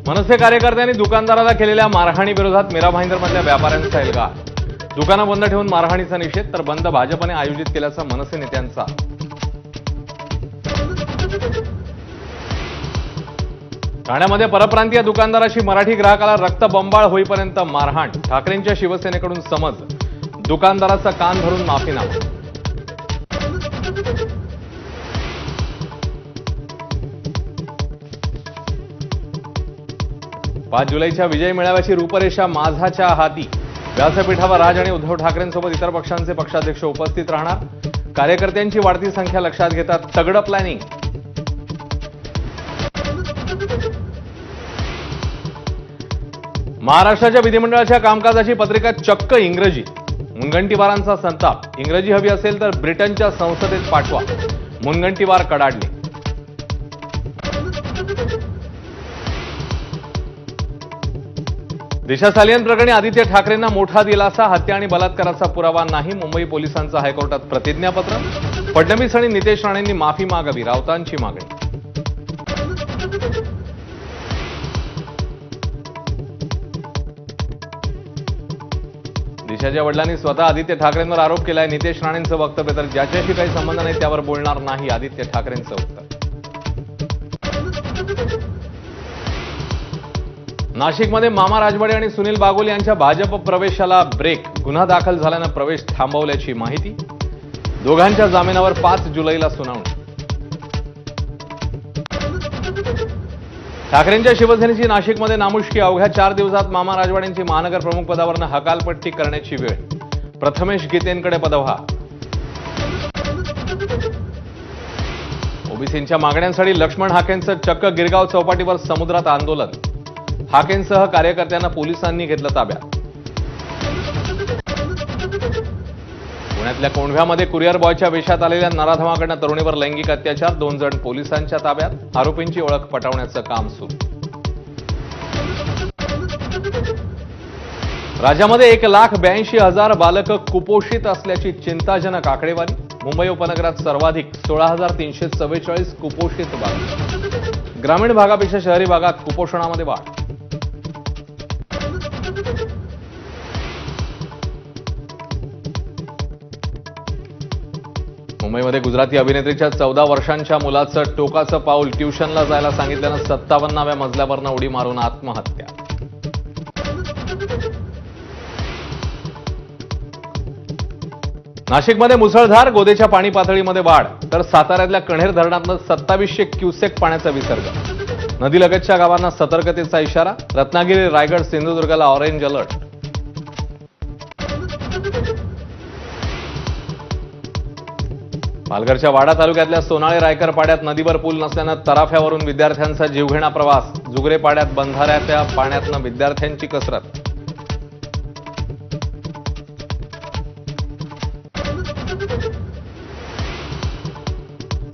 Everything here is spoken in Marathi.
मनसे कार्यकर्त्यांनी दुकानदाराला केलेल्या मारहाणीविरोधात मीरा भाईंदरमधल्या व्यापाऱ्यांचा एल्गार. दुकानं बंद ठेवून मारहाणीचा निषेध, तर बंद भाजपने आयोजित केल्याचा मनसे नेत्यांचा. ठाण्यामध्ये परप्रांतीय दुकानदाराशी मराठी ग्राहकाला रक्तबंबाळ होईपर्यंत मारहाण. ठाकरेंच्या शिवसेनेकडून समज, दुकानदाराचा कान धरून माफीनामा. 5 जुलैच्या विजय मेळाव्याची रूपरेषा माझाच्या हाती. व्यासपीठावर राज आणि उद्धव ठाकरेंसोबत इतर पक्षांचे पक्षाध्यक्ष उपस्थित राहणार. कार्यकर्त्यांची वाढती संख्या लक्षात घेता तगडं प्लॅनिंग. महाराष्ट्राच्या विधिमंडळाच्या कामकाजाची पत्रिका चक्क इंग्रजी. मुनगंटीवारांचा संताप. इंग्रजी हवी असेल तर ब्रिटनच्या संसदेत पाठवा. मुनगंटीवार कडाडले. दिशा सालियन प्रकरणी आदित्य ठाकरेंना मोठा दिलासा. हत्या आणि बलात्काराचा पुरावा नाही. मुंबई पोलिसांचं हायकोर्टात प्रतिज्ञापत्र. फडणवीस आणि नितेश राणेंनी माफी मागावी, राऊतांची मागणी. दिशाच्या वडिलांनी स्वतः आदित्य ठाकरेंवर आरोप केलाय. नितेश राणेंचं वक्तव्य तर ज्याच्याशी काही संबंध नाही त्यावर बोलणार नाही, आदित्य ठाकरेंचं उत्तर. नाशिकमध्ये मामा राजवाडे आणि सुनील बागोल यांच्या भाजप प्रवेशाला ब्रेक. गुन्हा दाखल झाल्यानं प्रवेश थांबवल्याची माहिती. दोघांच्या जामिनावर 5 जुलैला सुनावणी. ठाकरेंच्या शिवसेनेची नाशिकमध्ये नामुष्की. अवघ्या 4 दिवसात मामा राजवाडेंची महानगर प्रमुख पदावरनं हकालपट्टी करण्याची वेळ. प्रथमेश गीतेंकडे पदभार. ओबीसींच्या मागण्यांसाठी लक्ष्मण हाकेंचं चक्क गिरगाव चौपाटीवर समुद्रात आंदोलन. हाकेंसह कार्यकर्त्यांना पोलिसांनी घेतलं ताब्यात. पुण्यातल्या कोंढव्यामध्ये कुरिअर बॉयच्या वेशात आलेल्या नराधमाकडनं तरुणीवर लैंगिक अत्याचार. 2 जण पोलिसांच्या ताब्यात. आरोपींची ओळख पटवण्याचं काम सुरू. राज्यामध्ये 1,82,000 बालकं कुपोषित असल्याची चिंताजनक आकडेवारी. मुंबई उपनगरात सर्वाधिक 16,344 कुपोषित बालक. ग्रामीण भागापेक्षा शहरी भागात कुपोषणामध्ये वाढ. मुंबईमध्ये गुजराती अभिनेत्रीच्या 14 वर्षांच्या मुलाचं टोकाचं पाऊल. ट्युशनला जायला सांगितल्यानं 57व्या मजल्यावरनं उडी मारून आत्महत्या. नाशिकमध्ये मुसळधार. गोदेच्या पाणी पातळीमध्ये वाढ. तर साताऱ्यातल्या कण्हेर धरणातनं 2700 क्युसेक पाण्याचा विसर्ग. नदीलगतच्या गावांना सतर्कतेचा इशारा. रत्नागिरी, रायगड, सिंधुदुर्गला ऑरेंज अलर्ट. पालघरच्या वाडा तालुक्यातल्या सोनाळे रायकर पाड्यात नदीवर पूल नसल्यानं तराफ्यावरून विद्यार्थ्यांचा जीवघेणा प्रवास. जुगरे पाड्यात बंधाऱ्याच्या पाण्यातनं विद्यार्थ्यांची कसरत.